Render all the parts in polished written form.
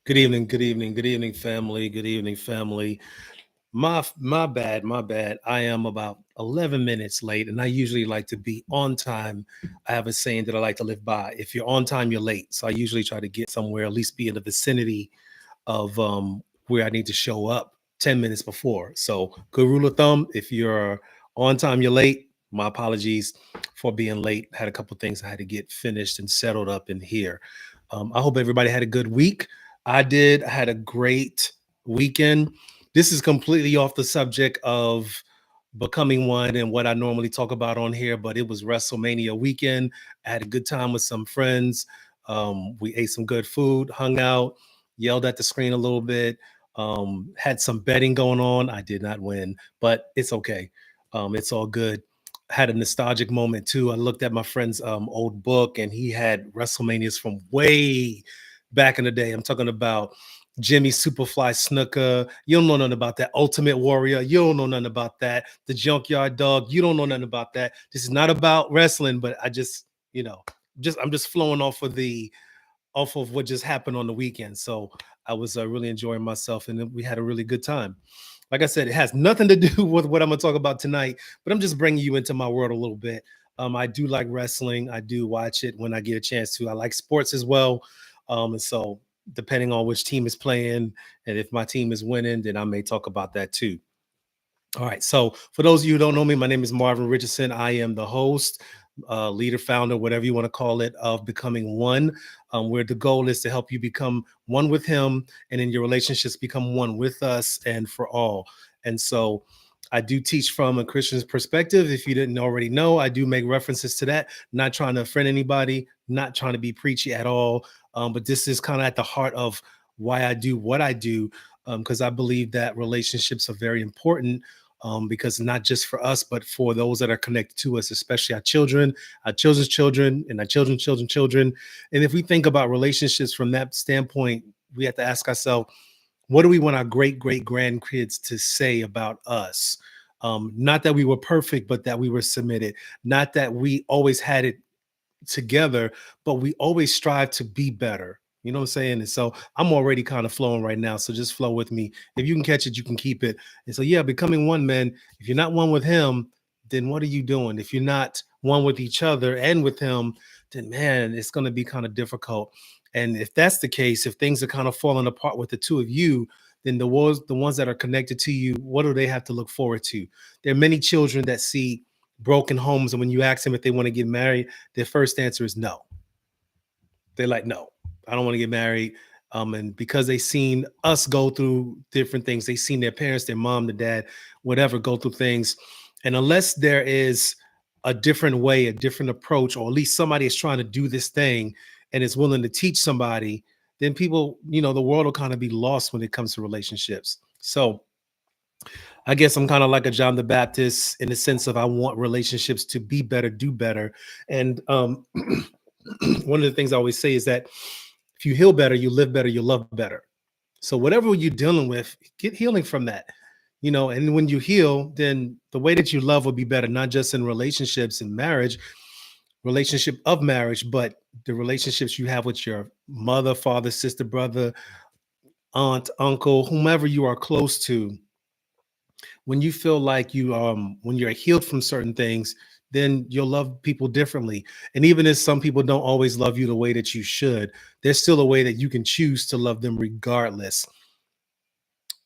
Good evening, family. Good evening, family. My bad. I am about 11 minutes late, and I usually like to be on time. I have a saying that I like to live by: if you're on time, you're late. So I usually try to get somewhere, at least be in the vicinity of where I need to show up 10 minutes before. So good rule of thumb: if you're on time, you're late. My apologies for being late. Had a couple things I had to get finished and settled up in here. I hope everybody had a good week. I did. I had a great weekend. This is completely off the subject of becoming one and what I normally talk about on here, but it was WrestleMania weekend. I had a good time with some friends. We ate some good food, hung out, yelled at the screen a little bit, had some betting going on. I did not win, but it's okay. It's all good. Had a nostalgic moment too. I looked at my friend's old book, and he had WrestleManias from way back in the day. I'm talking about Jimmy Superfly Snuka. You don't know nothing about that. Ultimate Warrior. You don't know nothing about that. The Junkyard Dog. You don't know nothing about that. This is not about wrestling, but I just, I'm just flowing off of what just happened on the weekend. So I was really enjoying myself, and we had a really good time. Like I said, it has nothing to do with what I'm going to talk about tonight, but I'm just bringing you into my world a little bit. I do like wrestling. I do watch it when I get a chance to. I like sports as well. And so, depending on which team is playing, and if my team is winning, then I may talk about that too. All right. So, for those of you who don't know me, my name is Marvin Richardson. I am the host, leader, founder, whatever you want to call it, of Becoming One, where the goal is to help you become one with Him, and in your relationships, become one with us and for all. And so, I do teach from a Christian's perspective. If you didn't already know, I do make references to that. Not trying to offend anybody, not trying to be preachy at all. But this is kind of at the heart of why I do what I do, because I believe that relationships are very important, because not just for us, but for those that are connected to us, especially our children, our children's children, and our children. And if we think about relationships from that standpoint, we have to ask ourselves, what do we want our great grandkids to say about us? Not that we were perfect, but that we were submitted. Not that we always had it together, but we always strive to be better. You know what I'm saying? And so I'm already kind of flowing right now. So just flow with me. If you can catch it, you can keep it. And so, yeah, becoming one, man. If you're not one with Him, then what are you doing? If you're not one with each other and with Him, then man, it's going to be kind of difficult. And if that's the case, if things are kind of falling apart with the two of you, then the ones that are connected to you, what do they have to look forward to? There are many children that see broken homes, and when you ask them if they want to get married, their first answer is no. They're like, no, I don't want to get married. And because they seen us go through different things, they seen their parents, their mom, their dad, whatever, go through things. And unless there is a different way, a different approach, or at least somebody is trying to do this thing and is willing to teach somebody, then people, the world will kind of be lost when it comes to relationships. So I guess I'm kind of like a John the Baptist in the sense of I want relationships to be better, do better. And one of the things I always say is that if you heal better, you live better, you love better. So whatever you're dealing with, get healing from that. And when you heal, then the way that you love will be better, not just in relationships and marriage, relationship of marriage, but the relationships you have with your mother, father, sister, brother, aunt, uncle, whomever you are close to. When you feel like when you're healed from certain things, then you'll love people differently. And even if some people don't always love you the way that you should, there's still a way that you can choose to love them regardless.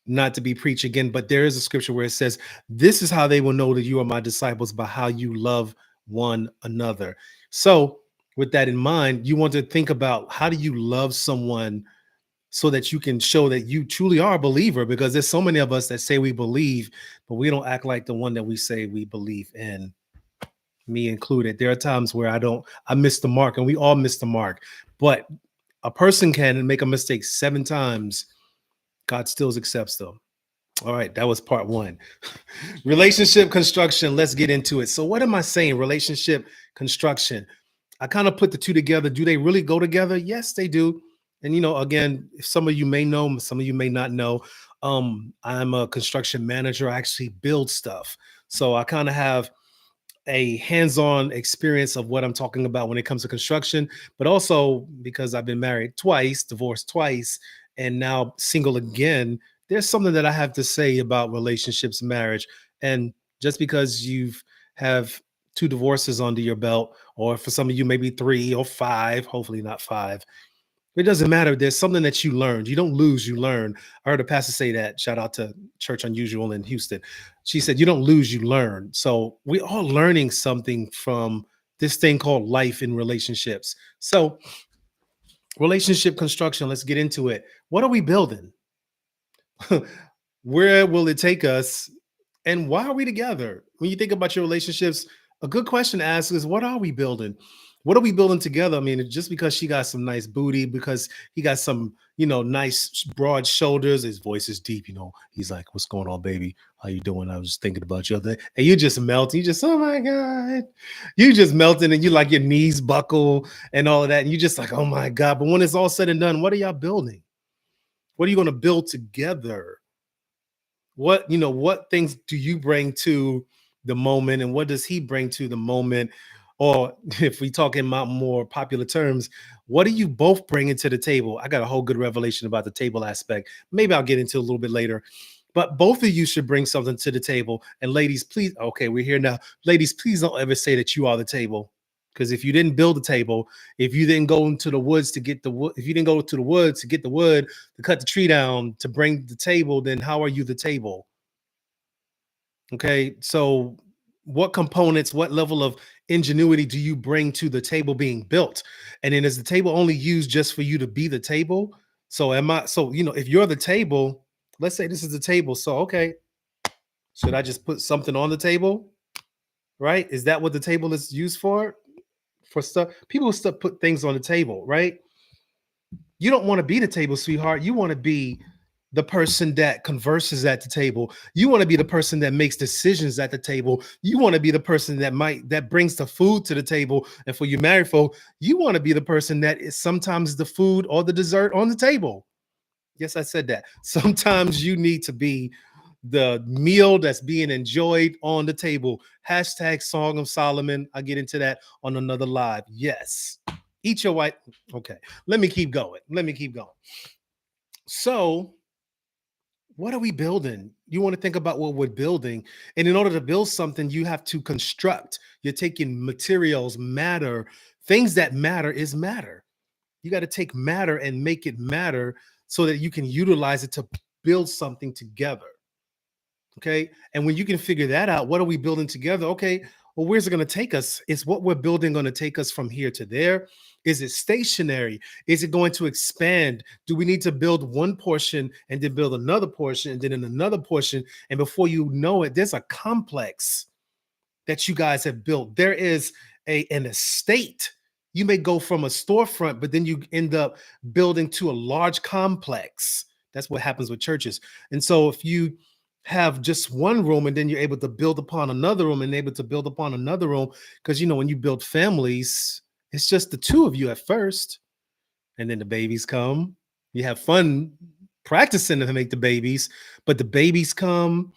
Not to be preached again, but there is a scripture where it says, this is how they will know that you are my disciples, by how you love one another. So with that in mind, you want to think about, how do you love someone so that you can show that you truly are a believer? Because there's so many of us that say we believe, but we don't act like the one that we say we believe in, me included. There are times where I miss the mark, and we all miss the mark. But a person can make a mistake 7 times, God still accepts them. All right, that was part 1. Relationship construction. Let's get into it. So what am I saying? Relationship construction. I kind of put the two together. Do they really go together? Yes, they do. And again, some of you may know, some of you may not know. I'm a construction manager. I actually build stuff. So I kind of have a hands-on experience of what I'm talking about when it comes to construction, but also because I've been married twice, divorced twice, and now single again, there's something that I have to say about relationships, marriage. And just because you've have two divorces under your belt, or for some of you, maybe three or five, hopefully not five, it doesn't matter. There's something that you learned. You don't lose, you learn. I heard a pastor say that. Shout out to Church Unusual in Houston. She said, you don't lose, you learn. So we're all learning something from this thing called life in relationships. So, relationship construction, let's get into it. What are we building? Where will it take us? And why are we together? When you think about your relationships, a good question to ask is, what are we building? What are we building together? I mean, just because she got some nice booty, because he got some, nice broad shoulders, his voice is deep, he's like, what's going on, baby? How you doing? I was just thinking about you other day. And you just melt. You just, oh my God. You just melting and you like your knees buckle and all of that. And you just like, oh my God. But when it's all said and done, what are y'all building? What are you going to build together? What things do you bring to the moment, and what does he bring to the moment? Or if we talk in more popular terms, what are you both bringing to the table? I got a whole good revelation about the table aspect. Maybe I'll get into a little bit later. But both of you should bring something to the table. And ladies, please, okay, we're here now. Ladies, please don't ever say that you are the table. Because if you didn't build the table, if you didn't go into the woods to get the wood, if you didn't go to the woods to get the wood, to cut the tree down, to bring the table, then how are you the table? Okay, so what components, what level of ingenuity do you bring to the table being built? And then is the table only used just for you to be the table? So if you're the table, let's say this is the table. So okay, should I just put something on the table? Right? Is that what the table is used for? For stuff, people stuff put things on the table, right? You don't want to be the table, sweetheart. You want to be the person that converses at the table. You want to be the person that makes decisions at the table. You want to be the person that brings the food to the table. And for you married folk, you want to be the person that is sometimes the food or the dessert on the table. Yes, I said that. Sometimes you need to be the meal that's being enjoyed on the table. Hashtag Song of Solomon. I'll get into that on another live. Yes. Eat your white. Okay. Let me keep going. So, what are we building? You want to think about what we're building. And in order to build something, you have to construct. You're taking materials, matter, things that matter is matter. You got to take matter and make it matter so that you can utilize it to build something together. Okay. And when you can figure that out, what are we building together? Okay. Well, where's it going to take us? Is what we're building going to take us from here to there? Is it stationary? Is it going to expand? Do we need to build one portion and then build another portion and then in another portion? And before you know it, there's a complex that you guys have built. There is an estate. You may go from a storefront, but then you end up building to a large complex. That's what happens with churches. And so if you have just one room and then you're able to build upon another room and able to build upon another room, because when you build families, it's just the two of you at first, and then the babies come. You have fun practicing to make the babies, but the babies come,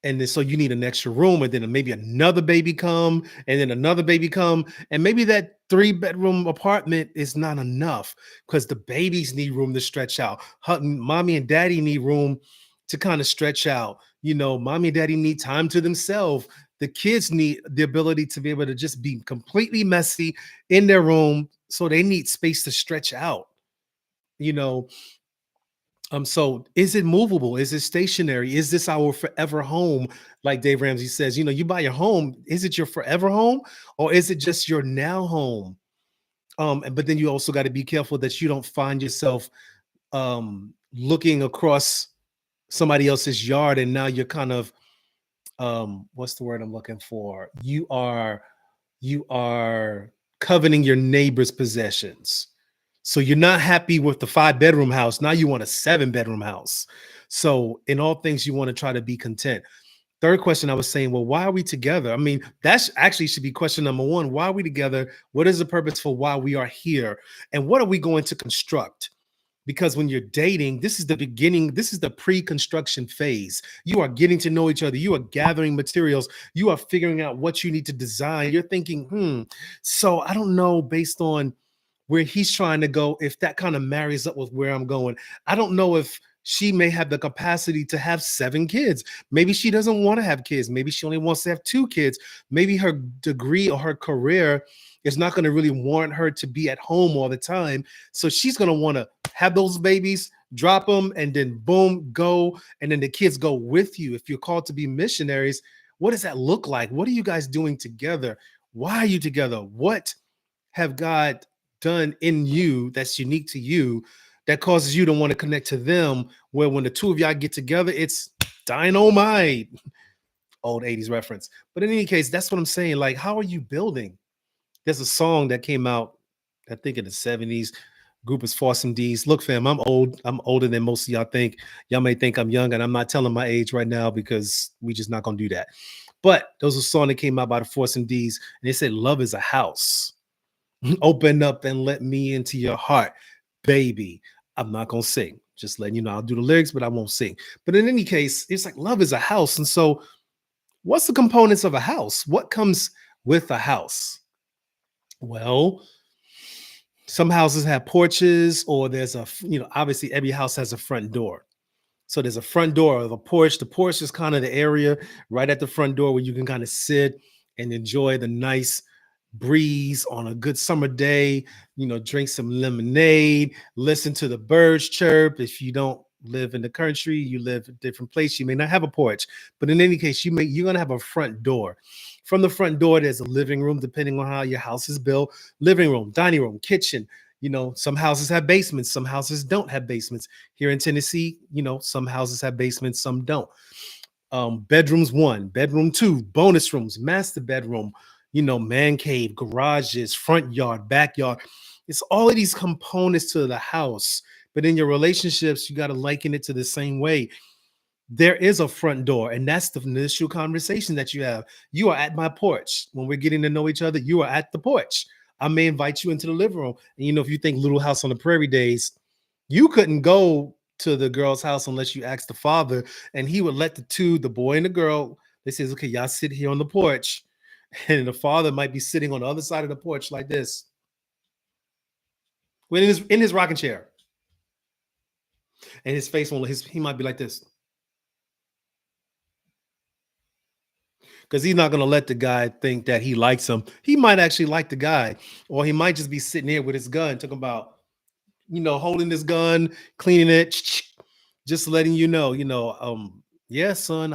and then so you need an extra room, and then maybe another baby come, and then another baby come, and maybe that 3-bedroom apartment is not enough because the babies need room to stretch out. Mommy and daddy need room to kind of stretch out. Mommy and daddy need time to themselves. The kids need the ability to be able to just be completely messy in their room, so they need space to stretch out. So is it movable? Is it stationary? Is this our forever home? Like Dave Ramsey says, you buy your home. Is it your forever home, or is it just your now home? But then you also got to be careful that you don't find yourself looking across somebody else's yard, and now you're kind of what's the word I'm looking for? You are coveting your neighbor's possessions. So you're not happy with the 5-bedroom house. Now you want a 7-bedroom house. So in all things, you want to try to be content. Third question, I was saying, well, why are we together? I mean, that's actually should be question number one. Why are we together? What is the purpose for why we are here? And what are we going to construct? Because when you're dating, this is the beginning. This is the pre-construction phase. You are getting to know each other. You are gathering materials. You are figuring out what you need to design. You're thinking, so I don't know, based on where he's trying to go, if that kind of marries up with where I'm going. I don't know if she may have the capacity to have 7 kids. Maybe she doesn't want to have kids. Maybe she only wants to have 2 kids. Maybe her degree or her career is not going to really warrant her to be at home all the time. So she's going to want to have those babies, drop them, and then boom, go. And then the kids go with you. If you're called to be missionaries, what does that look like? What are you guys doing together? Why are you together? What have God done in you that's unique to you that causes you to want to connect to them? Where when the two of y'all get together, it's dynamite. Old 80s reference. But in any case, that's what I'm saying. Like, how are you building? There's a song that came out, I think in the 70s. Group is Force MDs. Look, fam, I'm old. I'm older than most of y'all think. Y'all may think I'm young, and I'm not telling my age right now because we just not gonna do that. But there was a song that came out by the Force MDs, and they said, "Love is a house. Open up and let me into your heart, baby." I'm not gonna sing. Just letting you know, I'll do the lyrics, but I won't sing. But in any case, it's like love is a house, and so what's the components of a house? What comes with a house? Well, some houses have porches, or there's a, obviously every house has a front door. So there's a front door of a porch. The porch is kind of the area right at the front door where you can kind of sit and enjoy the nice breeze on a good summer day, drink some lemonade, listen to the birds chirp. If you don't live in the country, you live in a different place, you may not have a porch. But in any case, you're going to have a front door. From the front door, there's a living room, depending on how your house is built. Living room, dining room, kitchen. Some houses have basements, some houses don't have basements. Here in Tennessee, some houses have basements, some don't. Bedrooms 1, bedroom 2, bonus rooms, master bedroom, man cave, garages, front yard, backyard. It's all of these components to the house. But in your relationships, you got to liken it to the same way. There is a front door, and that's the initial conversation that you have. You are at my porch. When we're getting to know each other, you are at the porch. I may invite you into the living room. And if you think Little House on the Prairie days, you couldn't go to the girl's house unless you asked the father, and he would let the boy and the girl, they says, okay, y'all sit here on the porch. And the father might be sitting on the other side of the porch like this, when in his rocking chair. And his face he might be like this. Because he's not going to let the guy think that he likes him. He might actually like the guy, or he might just be sitting here with his gun, talking about, holding this gun, cleaning it, just letting you know, yeah, son,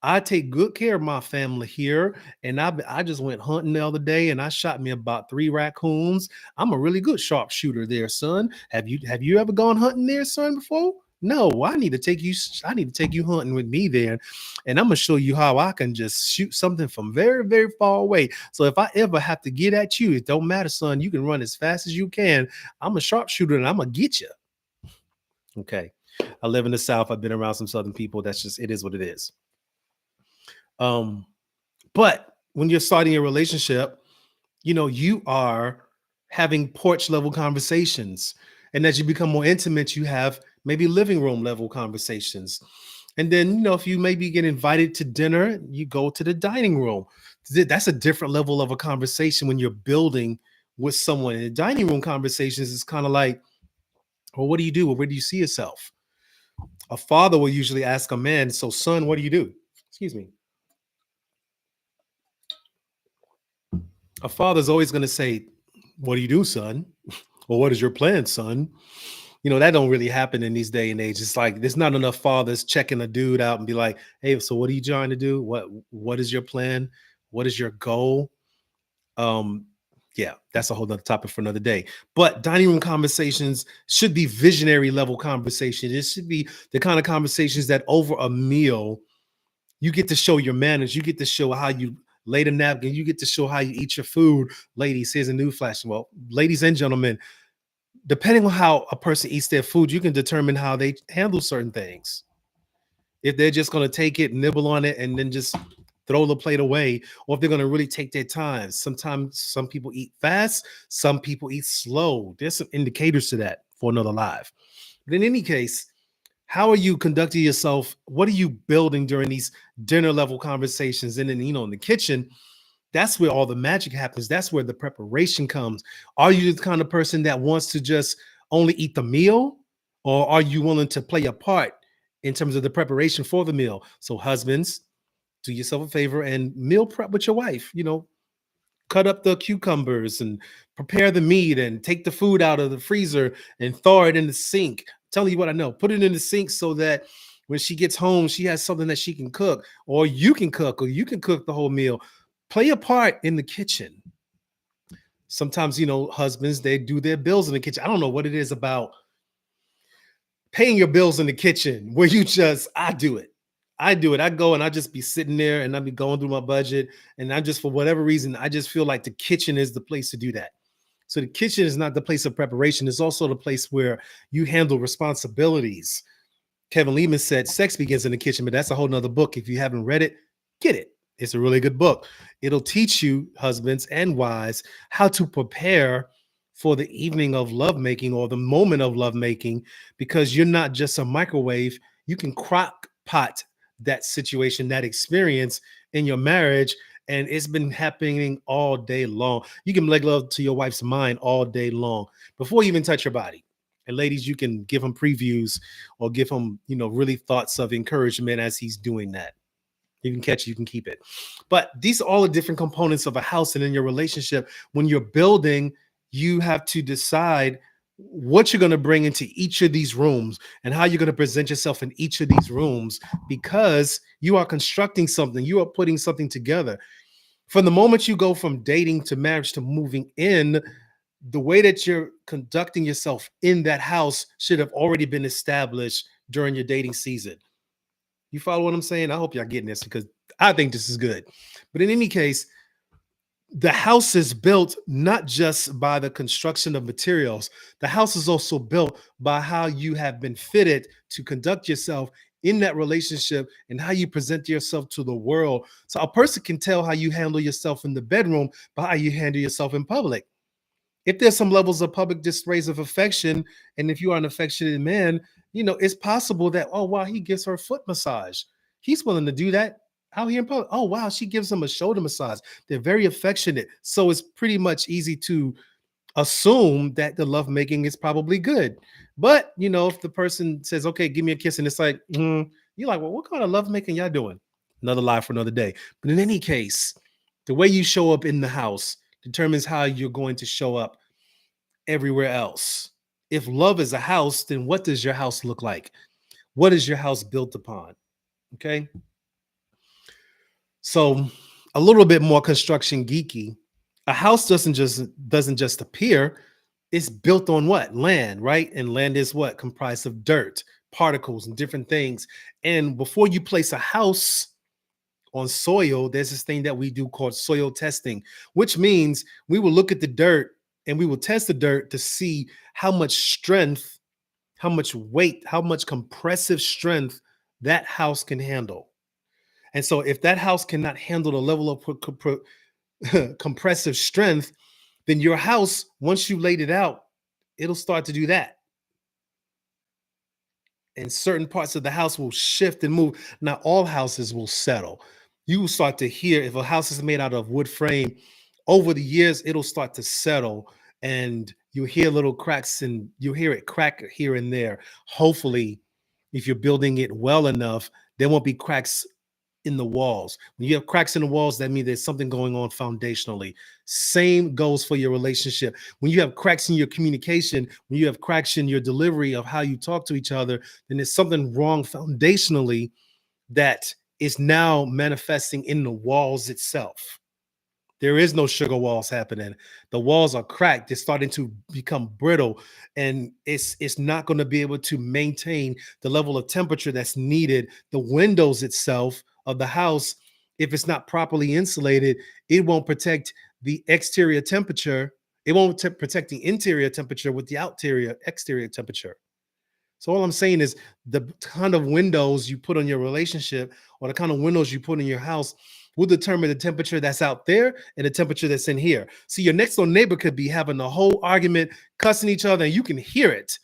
I take good care of my family here. And I just went hunting the other day and I shot me about 3 raccoons. I'm a really good sharpshooter there, son. Have you ever gone hunting there, son, before? No, I need to take you hunting with me there. And I'm gonna show you how I can just shoot something from very, very far away. So if I ever have to get at you, it don't matter, son. You can run as fast as you can. I'm a sharpshooter and I'm gonna get you. Okay. I live in the South. I've been around some Southern people. It is what it is. But when you're starting a relationship, you are having porch level conversations. And as you become more intimate, you have maybe living room level conversations. And then, if you maybe get invited to dinner, you go to the dining room. That's a different level of a conversation when you're building with someone. In the dining room conversations, is kind of like, well, what do you do? Or where do you see yourself? A father will usually ask a man, so son, what do you do? Excuse me. A father's always going to say, what do you do, son? Or what is your plan, son? That don't really happen in these day and age. It's like there's not enough fathers checking a dude out and be like, hey, so what are you trying to do? What is your plan? What is your goal? Yeah, that's a whole nother topic for another day. But dining room conversations should be visionary level conversations. It should be the kind of conversations that over a meal, you get to show your manners. You get to show how you lay the napkin. You get to show how you eat your food. Ladies, here's a new flash. Well, ladies and gentlemen, depending on how a person eats their food, you can determine how they handle certain things. If they're just going to take it, nibble on it, and then just throw the plate away, or if they're going to really take their time. Sometimes some people eat fast, some people eat slow. There's some indicators to that for another live. But in any case, how are you conducting yourself? What are you building during these dinner level conversations? And then, in the kitchen, That's where all the magic happens. That's where the preparation comes. Are you the kind of person that wants to just only eat the meal, or are you willing to play a part in terms of the preparation for the meal? So, husbands, do yourself a favor and meal prep with your wife. Cut up the cucumbers and prepare the meat and take the food out of the freezer and thaw it in the sink. Telling you what I know. Put it in the sink so that when she gets home, she has something that she can cook, or you can cook, or you can cook the whole meal. Play a part in the kitchen. Sometimes, husbands, they do their bills in the kitchen. I don't know what it is about paying your bills in the kitchen where I do it. I do it. I go and I just be sitting there and I be going through my budget. And I just, for whatever reason, I just feel like the kitchen is the place to do that. So the kitchen is not the place of preparation. It's also the place where you handle responsibilities. Kevin Leman said sex begins in the kitchen, but that's a whole nother book. If you haven't read it, get it. It's a really good book. It'll teach you, husbands and wives, how to prepare for the evening of lovemaking or the moment of lovemaking, because you're not just a microwave. You can crock pot that situation, that experience in your marriage. And it's been happening all day long. You can make love to your wife's mind all day long before you even touch your body. And ladies, you can give him previews or give him, really thoughts of encouragement as he's doing that. You can catch it, you can keep it. But these are all the different components of a house. And in your relationship, when you're building, you have to decide what you're going to bring into each of these rooms and how you're going to present yourself in each of these rooms, because you are constructing something, you are putting something together. From the moment you go from dating to marriage to moving in, the way that you're conducting yourself in that house should have already been established during your dating season. You follow what I'm saying? I hope y'all getting this, because I think this is good. But in any case, the house is built not just by the construction of materials. The house is also built by how you have been fitted to conduct yourself in that relationship and how you present yourself to the world. So a person can tell how you handle yourself in the bedroom by how you handle yourself in public. If there's some levels of public displays of affection, and if you are an affectionate man, it's possible that, oh, wow, he gives her a foot massage. He's willing to do that out here in public. Oh, wow, she gives him a shoulder massage. They're very affectionate. So it's pretty much easy to assume that the lovemaking is probably good. But, if the person says, okay, give me a kiss, and it's like, you're like, well, what kind of lovemaking y'all doing? Another lie for another day. But in any case, the way you show up in the house determines how you're going to show up everywhere else. If love is a house, then what does your house look like? What is your house built upon? Okay. So a little bit more construction geeky. A house doesn't just appear. It's built on what? Land, right? And land is what? Comprised of dirt, particles, and different things. And before you place a house on soil, there's this thing that we do called soil testing, which means we will look at the dirt and we will test the dirt to see how much strength, how much weight, how much compressive strength that house can handle. And so if that house cannot handle the level of compressive strength, then your house, once you laid it out, it'll start to do that. And certain parts of the house will shift and move. Not all houses will settle. You will start to hear, if a house is made out of wood frame, over the years, it'll start to settle, and you'll hear little cracks, and you'll hear it crack here and there. Hopefully, if you're building it well enough, there won't be cracks in the walls. When you have cracks in the walls, that means there's something going on foundationally. Same goes for your relationship. When you have cracks in your communication, when you have cracks in your delivery of how you talk to each other, then there's something wrong foundationally that is now manifesting in the walls itself. There is no sugar walls happening. The walls are cracked. They're starting to become brittle, and it's not going to be able to maintain the level of temperature that's needed. The windows itself of the house, if it's not properly insulated, it won't protect the exterior temperature. It won't protect the interior temperature with the exterior temperature. So all I'm saying is the kind of windows you put on your relationship, or the kind of windows you put in your house, will determine the temperature that's out there and the temperature that's in here. See, your next door neighbor could be having a whole argument, cussing each other, and you can hear it.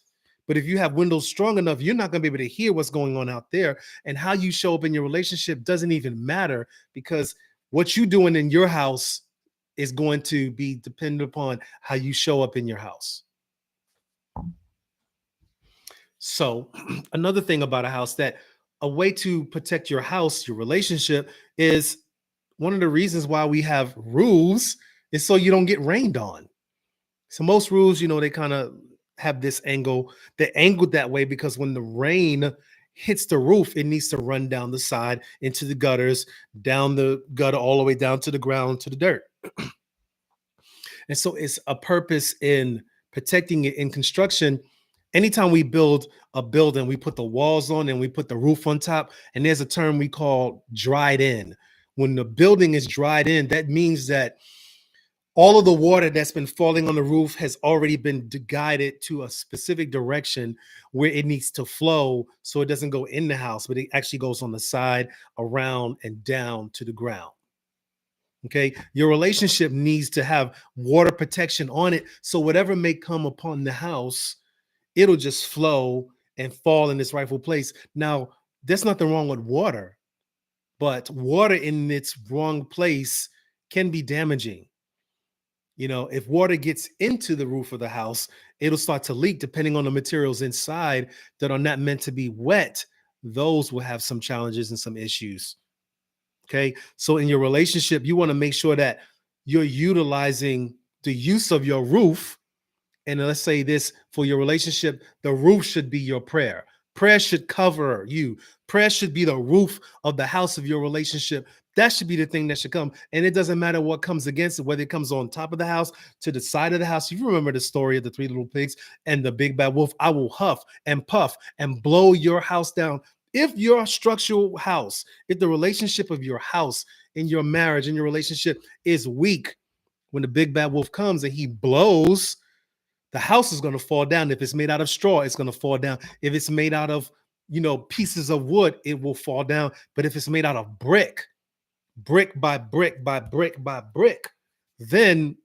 But if you have windows strong enough, you're not going to be able to hear what's going on out there. And how you show up in your relationship doesn't even matter, because what you're doing in your house is going to be dependent upon how you show up in your house. So, another thing about a house, that a way to protect your house, your relationship, is one of the reasons why we have roofs is so you don't get rained on. So most roofs, they kind of have this angle. They're angled that way because when the rain hits the roof, it needs to run down the side into the gutters, down the gutter, all the way down to the ground, to the dirt. And so it's a purpose in protecting it in construction. Anytime we build a building, we put the walls on and we put the roof on top. And there's a term we call dried in. When the building is dried in, that means that all of the water that's been falling on the roof has already been guided to a specific direction where it needs to flow, so it doesn't go in the house, but it actually goes on the side, around, and down to the ground. Okay, your relationship needs to have water protection on it, so whatever may come upon the house, it'll just flow and fall in its rightful place. Now, there's nothing wrong with water, but water in its wrong place can be damaging. If water gets into the roof of the house, it'll start to leak depending on the materials inside that are not meant to be wet. Those will have some challenges and some issues. Okay. So in your relationship, you want to make sure that you're utilizing the use of your roof. And let's say this, for your relationship, the roof should be your prayer. Prayer should cover you. Prayer should be the roof of the house of your relationship. That should be the thing that should come. And it doesn't matter what comes against it, whether it comes on top of the house, to the side of the house. You remember the story of the three little pigs and the big bad wolf. I will huff and puff and blow your house down. If your structural house, if the relationship of your house, in your marriage, in your relationship is weak, when the big bad wolf comes and he blows, the house is going to fall down. If it's made out of straw, it's going to fall down. If it's made out of, pieces of wood, it will fall down. But if it's made out of brick, brick by brick by brick by brick, then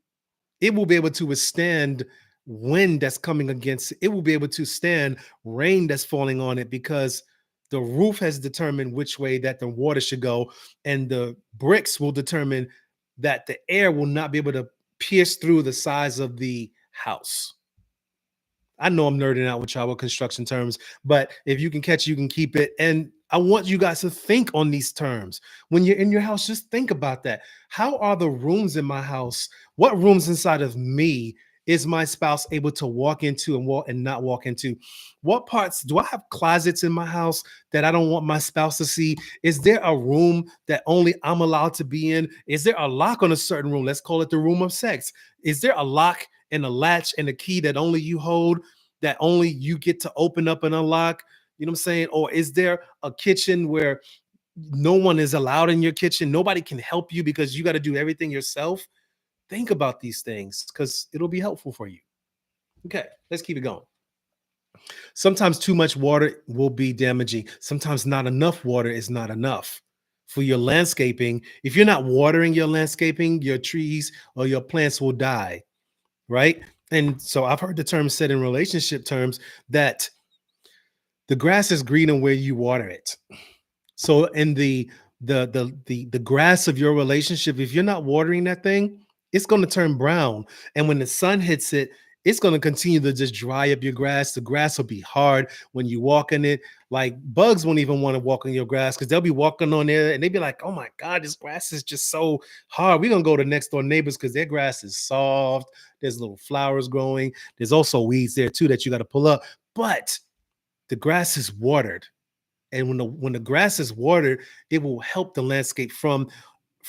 it will be able to withstand wind that's coming against it. It will be able to stand rain that's falling on it, because the roof has determined which way that the water should go, and the bricks will determine that the air will not be able to pierce through the sides of the house. I know I'm nerding out with y'all with construction terms, but if you can catch, you can keep it. And I want you guys to think on these terms. When you're in your house, just think about that. How are the rooms in my house? What rooms inside of me is my spouse able to walk into and walk and not walk into? What parts do I have closets in my house that I don't want my spouse to see? Is there a room that only I'm allowed to be in? Is there a lock on a certain room? Let's call it the room of sex. Is there a lock and a latch and a key that only you hold, that only you get to open up and unlock? You know what I'm saying? Or is there a kitchen where no one is allowed in your kitchen? Nobody can help you because you got to do everything yourself. Think about these things because it'll be helpful for you. Okay, let's keep it going. Sometimes too much water will be damaging. Sometimes not enough water is not enough. For your landscaping, if you're not watering your landscaping, your trees or your plants will die, right? And so I've heard the term said in relationship terms that the grass is greener where you water it. So in the grass of your relationship, if you're not watering that thing, it's going to turn brown. And when the sun hits it, it's going to continue to just dry up your grass. The grass will be hard when you walk in it. Like bugs won't even want to walk on your grass because they'll be walking on there and they'll be like, oh my God, this grass is just so hard. We're going to go to next door neighbors because their grass is soft. There's little flowers growing. There's also weeds there too that you got to pull up. But the grass is watered. And when the grass is watered, it will help the landscape from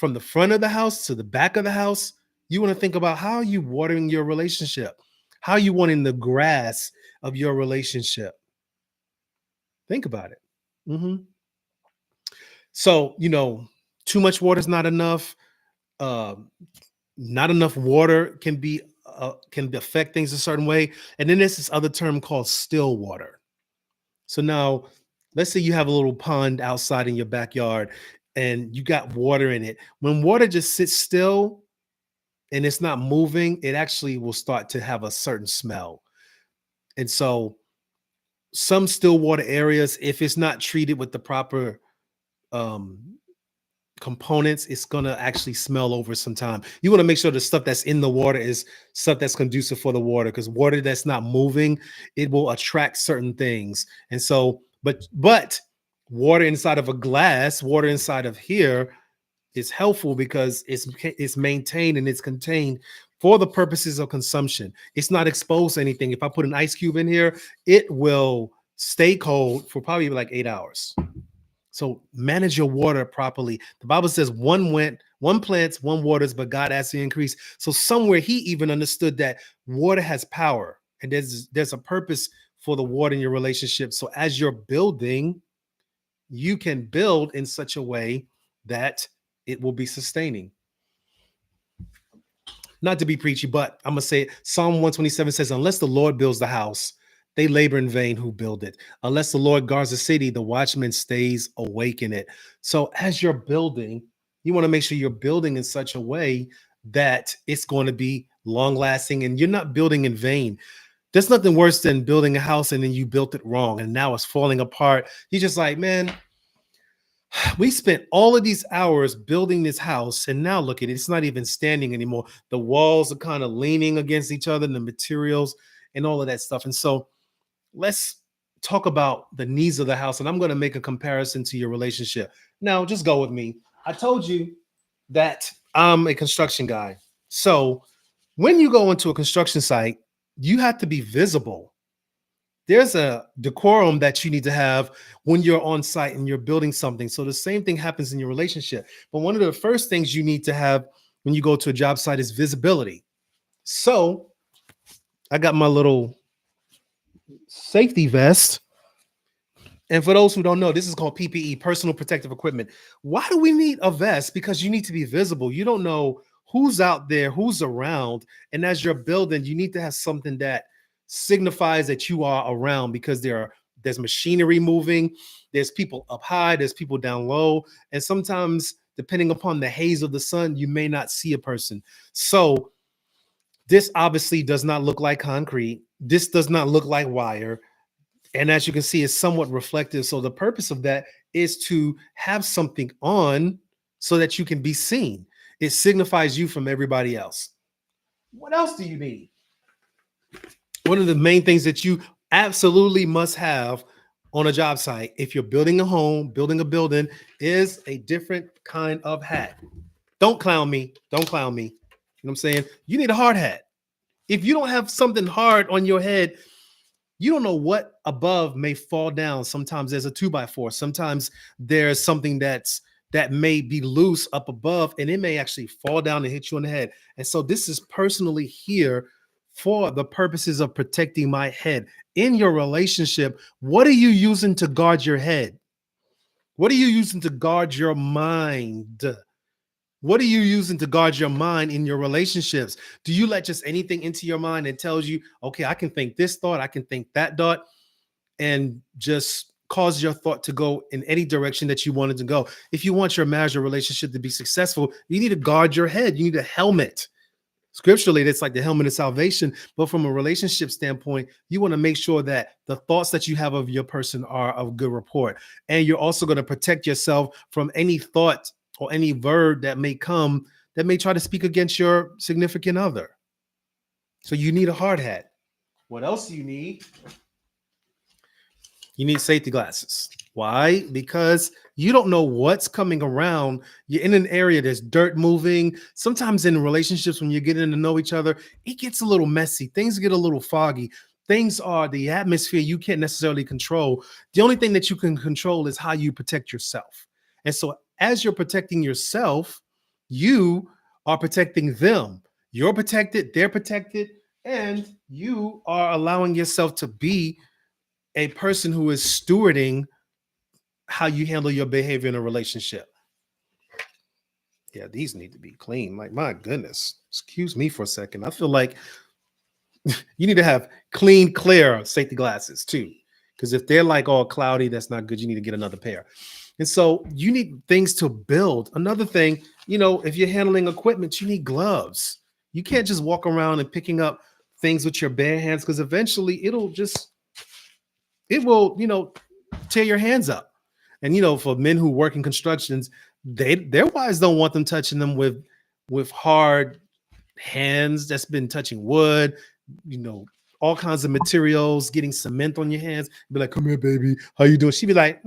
the front of the house to the back of the house. You want to think about how are you watering your relationship? How are you wanting the grass of your relationship? Think about it. Mhm. So, too much water is not enough. Uh, Not enough water can affect things a certain way. And then there's this other term called still water. So now, let's say you have a little pond outside in your backyard and you got water in it. When water just sits still and it's not moving, it actually will start to have a certain smell. And so, some still water areas, if it's not treated with the proper um, components, it's going to actually smell over some time. You want to make sure the stuff that's in the water is stuff that's conducive for the water, because water that's not moving, it will attract certain things. And so, but water inside of a glass, water inside of here is helpful because it's maintained and it's contained for the purposes of consumption. It's not exposed to anything. If I put an ice cube in here, it will stay cold for probably like 8 hours. So manage your water properly. The Bible says one plants, one waters, but God adds the increase. So somewhere he even understood that water has power, and there's a purpose for the water in your relationship. So as you're building, you can build in such a way that it will be sustaining. Not to be preachy, but I'm going to say it. Psalm 127 says, unless the Lord builds the house, they labor in vain who build it. Unless the Lord guards the city, the watchman stays awake in it. So as you're building, you want to make sure you're building in such a way that it's going to be long lasting and you're not building in vain. There's nothing worse than building a house and then you built it wrong and now it's falling apart. You're just like, man, we spent all of these hours building this house and now look at it. It's not even standing anymore. The walls are kind of leaning against each other and the materials and all of that stuff. And so let's talk about the needs of the house. And I'm going to make a comparison to your relationship. Now, just go with me. I told you that I'm a construction guy. So when you go into a construction site, you have to be visible. There's a decorum that you need to have when you're on site and you're building something. So the same thing happens in your relationship. But one of the first things you need to have when you go to a job site is visibility. So I got my little safety vest. And for those who don't know, this is called PPE, personal protective equipment. Why do we need a vest? Because you need to be visible. You don't know who's out there, who's around. And as you're building, you need to have something that signifies that you are around, because there's machinery moving, there's people up high, there's people down low, and sometimes depending upon the haze of the sun, you may not see a person. So this obviously does not look like concrete. This does not look like wire, and as you can see, it's somewhat reflective. So the purpose of that is to have something on so that you can be seen. It signifies you from everybody else. What else do you need? One of the main things that you absolutely must have on a job site, if you're building a home, building a building, is a different kind of hat. Don't clown me. Don't clown me. You know what I'm saying? You need a hard hat. If you don't have something hard on your head, you don't know what above may fall down. Sometimes there's a 2x4. Sometimes there's something that may be loose up above, and it may actually fall down and hit you on the head. And so this is personally here for the purposes of protecting my head. In your relationship, what are you using to guard your head? What are you using to guard your mind? What are you using to guard your mind in your relationships? Do you let just anything into your mind that tells you, okay, I can think this thought, I can think that thought, and just cause your thought to go in any direction that you wanted to go? If you want your marriage or relationship to be successful, you need to guard your head. You need a helmet. Scripturally, that's like the helmet of salvation. But from a relationship standpoint, you want to make sure that the thoughts that you have of your person are of good report. And you're also going to protect yourself from any thought or any word that may come that may try to speak against your significant other. So you need a hard hat. What else do you need? You need safety glasses. Why? Because you don't know what's coming around. You're in an area, there's dirt moving. Sometimes in relationships, when you're getting to know each other, it gets a little messy. Things get a little foggy. Things are the atmosphere you can't necessarily control. The only thing that you can control is how you protect yourself. And so as you're protecting yourself, you are protecting them. You're protected, they're protected, and you are allowing yourself to be a person who is stewarding how you handle your behavior in a relationship. Yeah, these need to be clean. Like, my goodness, excuse me for a second. I feel like you need to have clean, clear safety glasses too. Because if they're like all cloudy, that's not good. You need to get another pair. And so you need things to build. Another thing, if you're handling equipment, you need gloves. You can't just walk around and picking up things with your bare hands, because eventually it will, tear your hands up. And, for men who work in constructions, Their wives don't want them touching them with hard hands that's been touching wood, you know, all kinds of materials, getting cement on your hands. Be like, come here, baby. How you doing? She'd be like,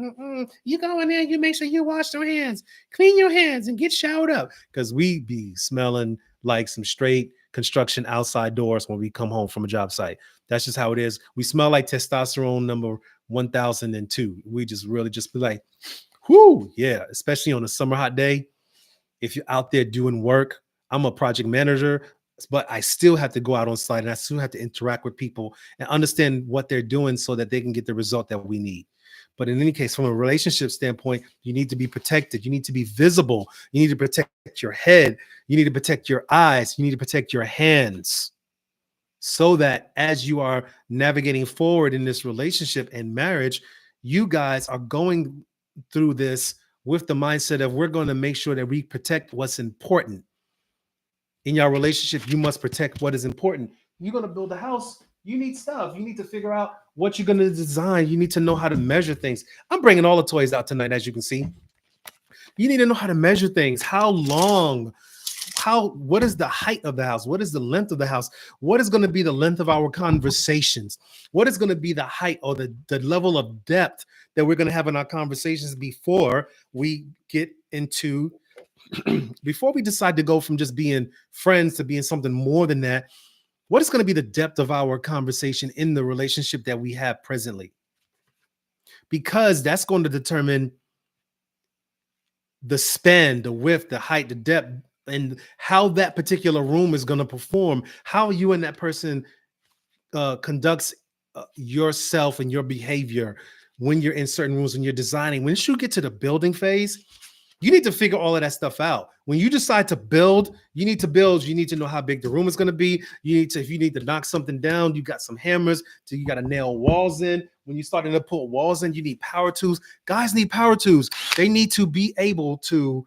you go in there, you make sure you wash your hands, clean your hands, and get showered up. Because we be smelling like some straight construction outside doors when we come home from a job site. That's just how it is. We smell like testosterone number 1002. We just really just be like, whoo, yeah, especially on a summer hot day. If you're out there doing work, I'm a project manager, but I still have to go out on site and I still have to interact with people and understand what they're doing so that they can get the result that we need. But in any case, from a relationship standpoint, you need to be protected. You need to be visible. You need to protect your head. You need to protect your eyes. You need to protect your hands so that as you are navigating forward in this relationship and marriage, you guys are going through this with the mindset of we're going to make sure that we protect what's important. In your relationship, you must protect what is important. You're going to build a house, you need stuff. You need to figure out what you're going to design. You need to know how to measure things. I'm bringing all the toys out tonight, as you can see. You need to know how to measure things. How long, what is the height of the house? What is the length of the house? What is going to be the length of our conversations? What is going to be the height or the level of depth that we're going to have in our conversations before we get into before we decide to go from just being friends to being something more than that? What is going to be the depth of our conversation in the relationship that we have presently? Because that's going to determine the span, the width, the height, the depth, and how that particular room is going to perform, how you and that person conducts yourself and your behavior when you're in certain rooms, when you're designing. Once you get to the building phase, you need to figure all of that stuff out. When you decide to build, you need to know how big the room is going to be. If you need to knock something down, you got some hammers, so you got to nail walls in. When you're starting to put walls in, you need power tools. Guys need power tools. They need to be able to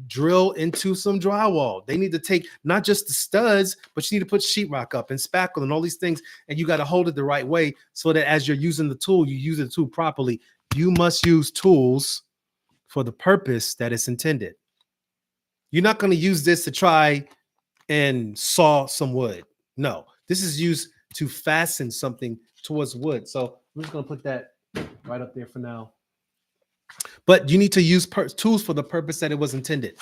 drill into some drywall. They need to take not just the studs, but you need to put sheetrock up and spackle and all these things. And you got to hold it the right way so that as you're using the tool, you use the tool properly. You must use tools for the purpose that it's intended. You're not going to use this to try and saw some wood. No, this is used to fasten something towards wood. So I'm just going to put that right up there for now. But you need to use tools for the purpose that it was intended.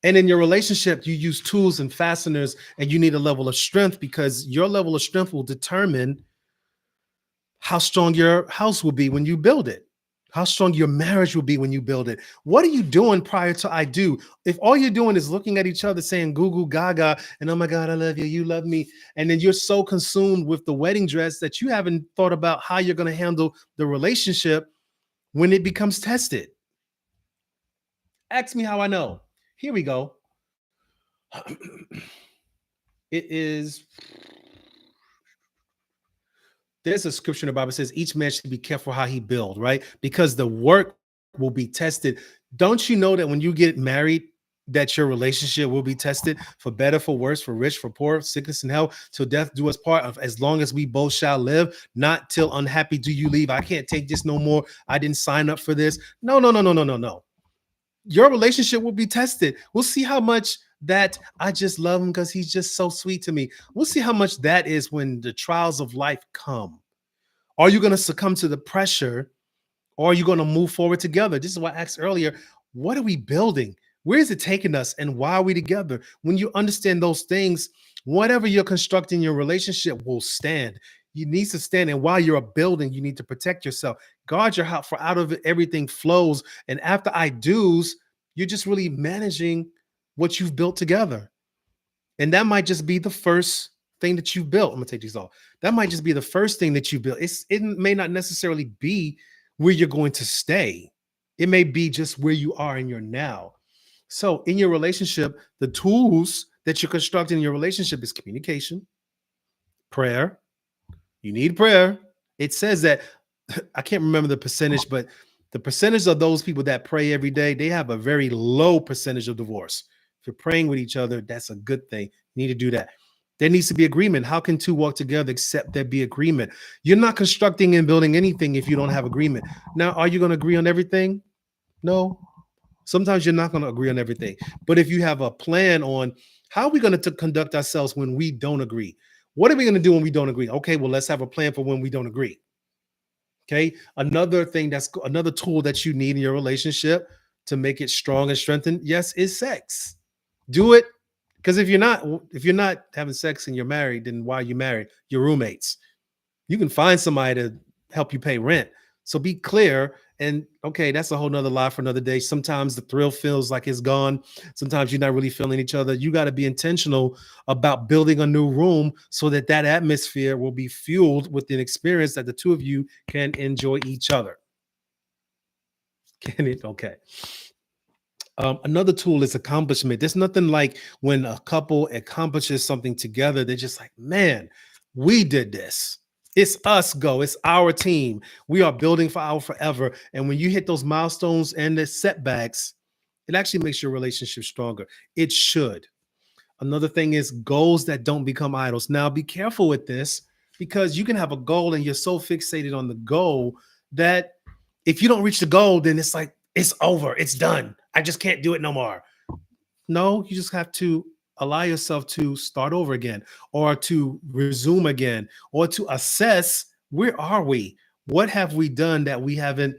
And in your relationship, you use tools and fasteners, and you need a level of strength, because your level of strength will determine how strong your house will be when you build it, how strong your marriage will be when you build it. What are you doing prior to I do? If all you're doing is looking at each other saying goo goo gaga and oh my God, I love you, you love me, and then you're so consumed with the wedding dress that you haven't thought about how you're going to handle the relationship when it becomes tested. Ask me how I know. Here we go. There's a scripture in the Bible that says each man should be careful how he build, right? Because the work will be tested. Don't you know that when you get married, that your relationship will be tested, for better, for worse, for rich, for poor, sickness and health, till death do us part, of as long as we both shall live, not till unhappy do you leave. I can't take this no more. I didn't sign up for this. No. Your relationship will be tested. We'll see how much that I just love him because he's just so sweet to me. We'll see how much that is when the trials of life come. Are you going to succumb to the pressure, or are you going to move forward together? This is what I asked earlier. What are we building? Where is it taking us? And why are we together? When you understand those things, whatever you're constructing your relationship will stand. You need to stand. And while you're building, you need to protect yourself. Guard your house, for out of it, everything flows. And after I do's, you're just really managing what you've built together. And that might just be the first thing that you built. I'm gonna take these off. That might just be the first thing that you built. It may not necessarily be where you're going to stay. It may be just where you are in your now. So in your relationship, the tools that you're constructing in your relationship is communication, prayer. You need prayer. It says that, I can't remember the percentage, but the percentage of those people that pray every day, they have a very low percentage of divorce. If you're praying with each other, that's a good thing. You need to do that. There needs to be agreement. How can two walk together except there be agreement? You're not constructing and building anything if you don't have agreement. Now, are you going to agree on everything? No. Sometimes you're not going to agree on everything. But if you have a plan on how are we going to conduct ourselves when we don't agree? What are we going to do when we don't agree? Okay, well, let's have a plan for when we don't agree. Okay. Another thing that's another tool that you need in your relationship to make it strong and strengthened, yes, is sex. Do it. Because if you're not having sex and you're married, then why are you married? You're roommates. You can find somebody to help you pay rent. So be clear. And okay, that's a whole nother lie for another day. Sometimes the thrill feels like it's gone. Sometimes you're not really feeling each other. You got to be intentional about building a new room so that that atmosphere will be fueled with an experience that the two of you can enjoy each other. Can it? Okay. Another tool is accomplishment. There's nothing like when a couple accomplishes something together, they're just like, man, we did this. It's us go. It's our team. We are building for our forever. And when you hit those milestones and the setbacks, it actually makes your relationship stronger. It should. Another thing is goals that don't become idols. Now, be careful with this because you can have a goal and you're so fixated on the goal that if you don't reach the goal, then it's like, it's over. It's done. I just can't do it no more. No, you just have to allow yourself to start over again or to resume again or to assess where are we? What have we done that we haven't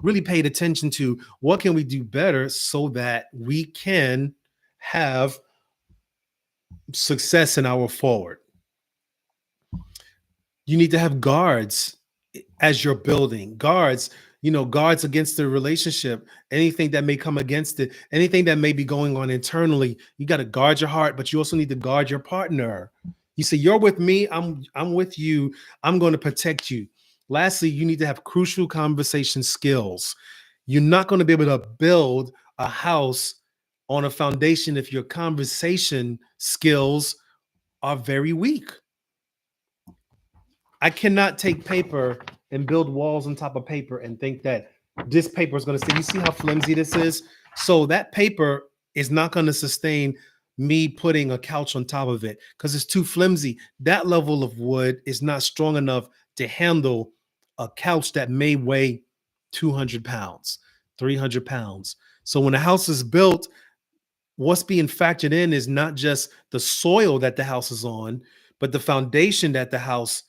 really paid attention to? What can we do better so that we can have success in our forward? You need to have guards as you're building guards, guards against the relationship, anything that may come against it, anything that may be going on internally. You got to guard your heart, but you also need to guard your partner. You say, you're with me, I'm with you, I'm going to protect you. Lastly, you need to have crucial conversation skills. You're not going to be able to build a house on a foundation if your conversation skills are very weak. I cannot take paper and build walls on top of paper and think that this paper is going to stay. You see how flimsy this is? So that paper is not going to sustain me putting a couch on top of it because it's too flimsy. That level of wood is not strong enough to handle a couch that may weigh 200 pounds, 300 pounds. So when a house is built, what's being factored in is not just the soil that the house is on, but the foundation that the house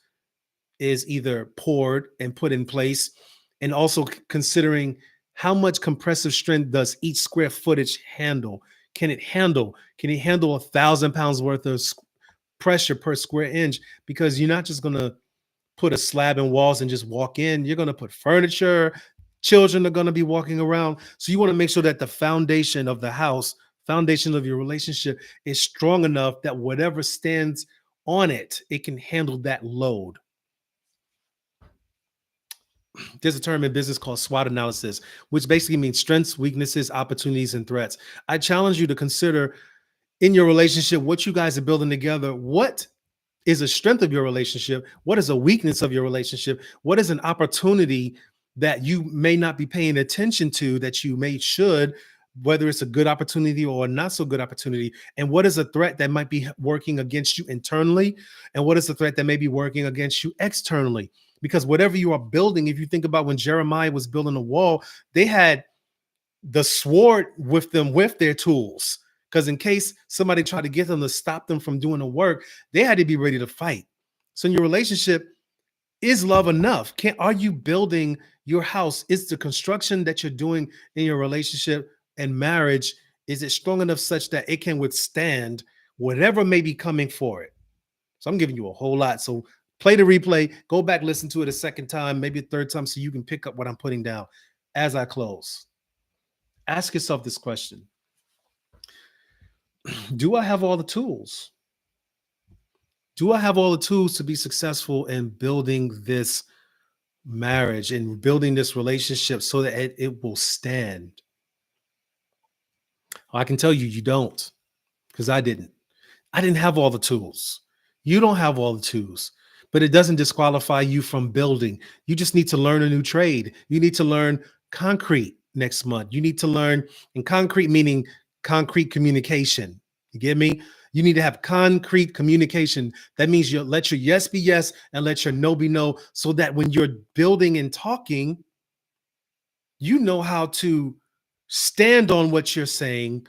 is either poured and put in place, and also considering how much compressive strength does each square footage handle. Can it handle 1,000 pounds worth of pressure per square inch? Because you're not just going to put a slab and walls and just walk in. You're going to put furniture. Children are going to be walking around. So you want to make sure that the foundation of the house, foundation of your relationship, is strong enough that whatever stands on it, it can handle that load. There's a term in business called SWOT analysis, which basically means strengths, weaknesses, opportunities, and threats. I challenge you to consider in your relationship what you guys are building together. What is a strength of your relationship? What is a weakness of your relationship? What is an opportunity that you may not be paying attention to that you may should, whether it's a good opportunity or a not so good opportunity? And what is a threat that might be working against you internally? And what is the threat that may be working against you externally? Because whatever you are building, if you think about when Jeremiah was building a wall, they had the sword with them with their tools. Because in case somebody tried to get them to stop them from doing the work, they had to be ready to fight. So in your relationship, is love enough? Are you building your house? Is the construction that you're doing in your relationship and marriage, is it strong enough such that it can withstand whatever may be coming for it? So I'm giving you a whole lot. So play the replay, go back, listen to it a second time, maybe a third time, so you can pick up what I'm putting down as I close. Ask yourself this question. Do I have all the tools? Do I have all the tools to be successful in building this marriage and building this relationship so that it will stand? I can tell you, you don't, because I didn't. I didn't have all the tools. You don't have all the tools, but it doesn't disqualify you from building. You just need to learn a new trade. You need to learn concrete next month. You need to learn, and concrete meaning concrete communication. You get me? You need to have concrete communication. That means you let your yes be yes and let your no be no, so that when you're building and talking, you know how to stand on what you're saying,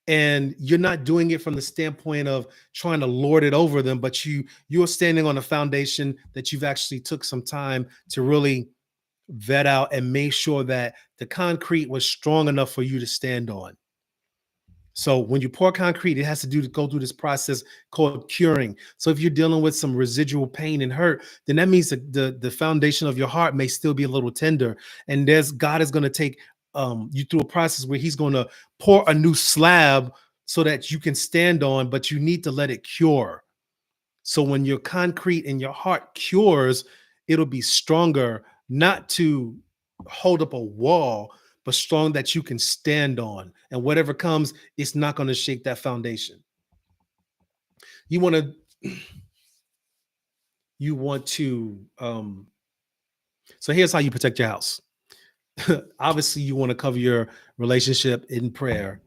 and you're not doing it from the standpoint of trying to lord it over them, but you're standing on a foundation that you've actually took some time to really vet out and make sure that the concrete was strong enough for you to stand on. So when you pour concrete, it has to go through this process called curing. So if you're dealing with some residual pain and hurt, then that means that the foundation of your heart may still be a little tender. And God is going to take you through a process where He's going to pour a new slab so that you can stand on, but you need to let it cure. So when your concrete in your heart cures, it'll be stronger, not to hold up a wall, but strong that you can stand on. And whatever comes, it's not going to shake that foundation. You want to, so here's how you protect your house. Obviously, you want to cover your relationship in prayer,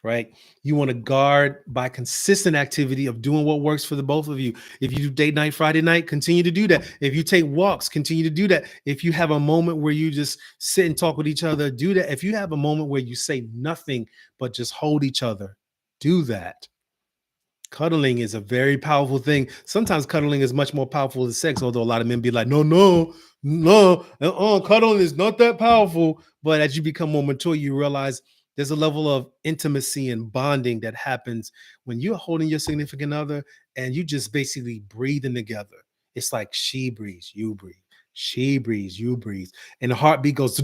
right? You want to guard by consistent activity of doing what works for the both of you. If you do date night, Friday night, continue to do that. If you take walks, continue to do that. If you have a moment where you just sit and talk with each other, do that. If you have a moment where you say nothing but just hold each other, do that. Cuddling is a very powerful thing. Sometimes cuddling is much more powerful than sex, although a lot of men be like, no, cuddling is not that powerful. But as you become more mature, you realize there's a level of intimacy and bonding that happens when you're holding your significant other and you just basically breathing together. It's like she breathes, you breathe. She breathes, you breathe. And the heartbeat goes,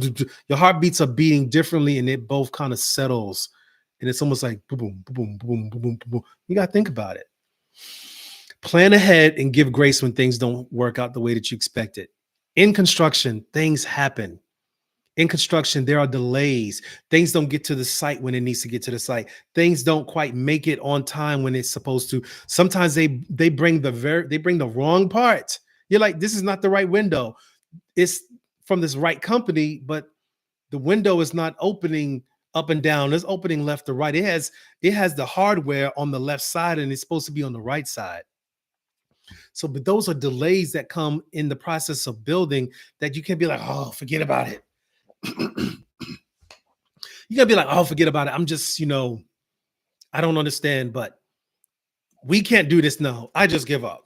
your heartbeats are beating differently and it both kind of settles. And it's almost like boom, boom, boom, boom, boom, boom. You got to think about it. Plan ahead and give grace when things don't work out the way that you expected. In construction, things happen. In construction, there are delays. Things don't get to the site when it needs to get to the site. Things don't quite make it on time when it's supposed to. Sometimes they bring the wrong part. You're like, this is not the right window. It's from this right company, but the window is not opening up and down. It's opening left to right. It has the hardware on the left side and it's supposed to be on the right side. So, but those are delays that come in the process of building that you can be like, oh, forget about it. You gotta be like, oh, forget about it. I'm just, I don't understand, but we can't do this now. I just give up.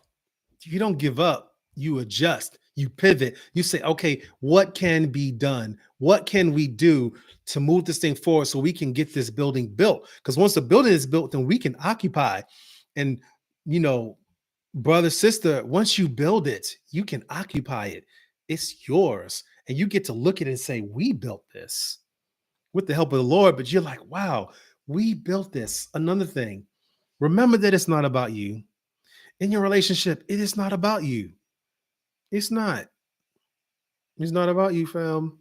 You don't give up. You adjust. You pivot. You say, okay, what can be done? What can we do to move this thing forward so we can get this building built? Because once the building is built, then we can occupy. And, brother, sister, once you build it, you can occupy it. It's yours. And you get to look at it and say, we built this with the help of the Lord. But you're like, wow, we built this. Another thing, remember that it's not about you. In your relationship, it is not about you. It's not. It's not about you, fam.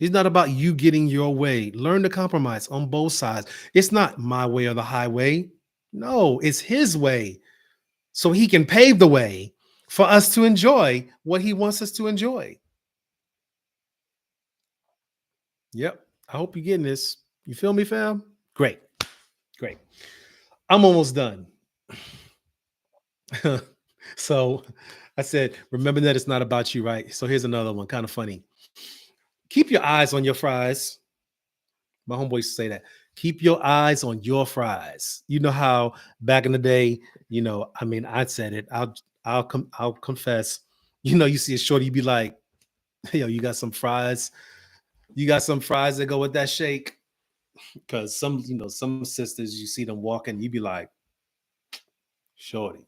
It's not about you getting your way. Learn to compromise on both sides. It's not my way or the highway. No, it's His way. So He can pave the way for us to enjoy what He wants us to enjoy. Yep. I hope you're getting this. You feel me, fam? Great. Great. I'm almost done. So I said, remember that it's not about you, right? So here's another one, kind of funny. Keep your eyes on your fries. My homeboys say that. Keep your eyes on your fries. You know how back in the day, I said it. I'll confess. You see a shorty, you be like, yo, you got some fries. You got some fries that go with that shake. Because some sisters, you see them walking, you be like, shorty.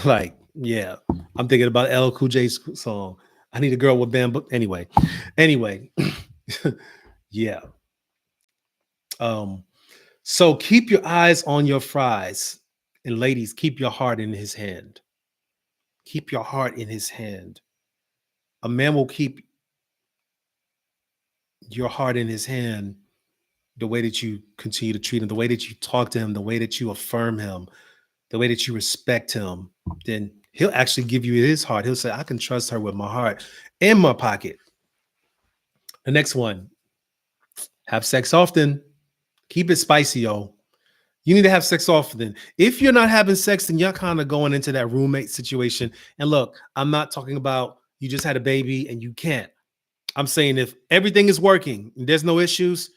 Like, yeah, I'm thinking about LL Cool J's song. I need a girl with bamboo. Anyway, yeah. So keep your eyes on your fries, and ladies, keep your heart in His hand. Keep your heart in His hand. A man will keep your heart in his hand the way that you continue to treat him, the way that you talk to him, the way that you affirm him, the way that you respect him. Then He'll actually give you His heart. He'll say, I can trust her with my heart and my pocket. The next one, have sex often. Keep it spicy, yo. You need to have sex often. If you're not having sex, then you're kind of going into that roommate situation. And look, I'm not talking about, you just had a baby and you can't. I'm saying if everything is working and there's no issues,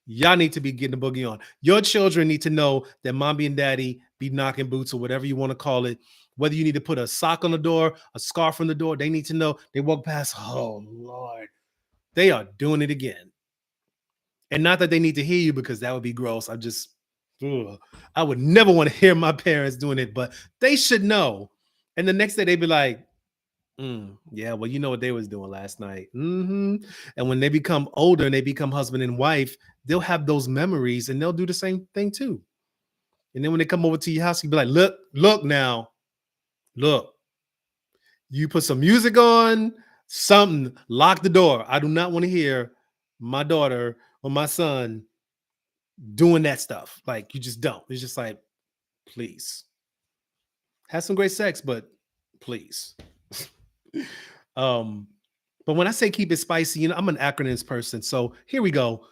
y'all need to be getting the boogie on. Your children need to know that mommy and daddy be knocking boots or whatever you want to call it. Whether you need to put a sock on the door, a scarf on the door, they need to know. They walk past, oh Lord, they are doing it again. And not that they need to hear you because that would be gross. Ugh. I would never want to hear my parents doing it, but they should know. And the next day they'd be like, yeah, well, you know what they was doing last night. And when they become older and they become husband and wife, they'll have those memories and they'll do the same thing too. And then when they come over to your house, you'll be like, look now, look, you put some music on, something, lock the door. I do not want to hear my daughter or my son doing that stuff. Like, you just don't. It's just like, please. Have some great sex, but please. But when I say keep it spicy, I'm an acronyms person. So here we go.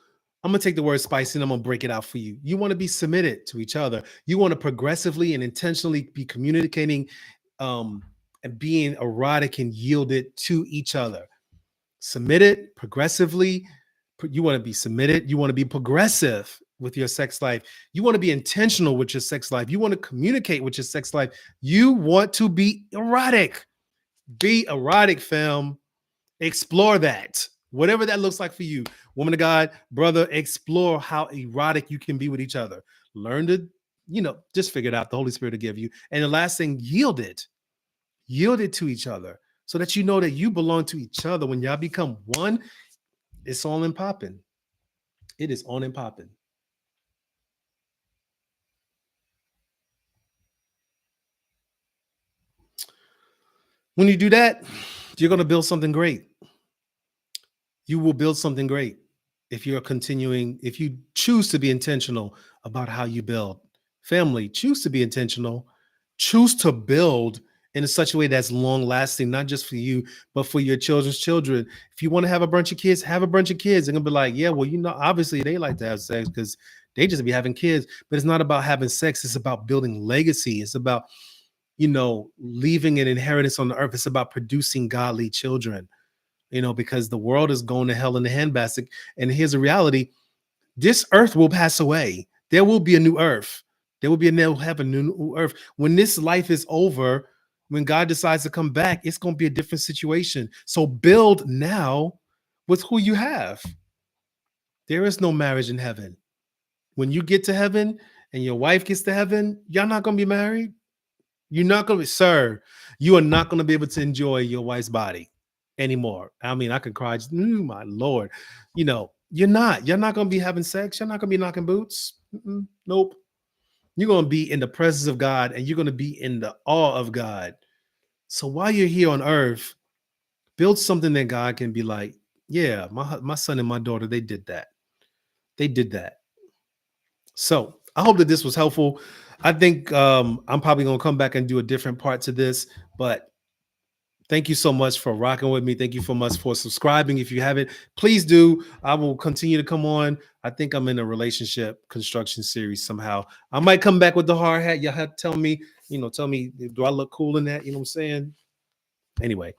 I'm gonna take the word spicy and I'm gonna break it out for you. You want to be submitted to each other. You want to progressively and intentionally be communicating and being erotic and yielded to each other. Submitted progressively. You want to be submitted. You want to be progressive with your sex life. You want to be intentional with your sex life. You want to communicate with your sex life. You want to be erotic. Be erotic, fam. Explore that. Whatever that looks like for you. Woman of God, brother, explore how erotic you can be with each other. Learn to, just figure it out. The Holy Spirit will give you. And the last thing, yield it. Yield it to each other so that you know that you belong to each other. When y'all become one, it's on and popping. It is on and popping. When you do that, you're going to build something great. You will build something great if you choose to be intentional about how you build. Family, choose to be intentional. Choose to build in such a way that's long lasting, not just for you, but for your children's children. If you want to have a bunch of kids, have a bunch of kids. They're going to be like, yeah, well, obviously they like to have sex because they just be having kids. But it's not about having sex. It's about building legacy. It's about, leaving an inheritance on the earth. It's about producing godly children, because the world is going to hell in the handbasket. And here's a reality. This earth will pass away. There will be a new earth. There will be a new heaven, new earth. When this life is over, when God decides to come back, it's going to be a different situation. So build now with who you have. There is no marriage in heaven. When you get to heaven and your wife gets to heaven, y'all not going to be married. You're not going to be, sir, you are not going to be able to enjoy your wife's body anymore. I mean, I could cry, my Lord. You're not going to be having sex. You're not going to be knocking boots. Nope. You're going to be in the presence of God and you're going to be in the awe of God. So while you're here on earth, build something that God can be like, yeah, my son and my daughter, they did that. They did that. So I hope that this was helpful. I think I'm probably going to come back and do a different part to this, but thank you so much for rocking with me. Thank you so much for subscribing. If you haven't, please do. I will continue to come on. I think I'm in a relationship construction series somehow. I might come back with the hard hat. Y'all have to tell me, do I look cool in that? You know what I'm saying? Anyway,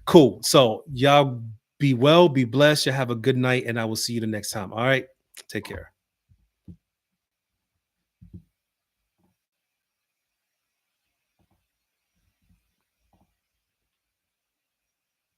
cool. So y'all be well, be blessed. You have a good night, and I will see you the next time. All right. Take care.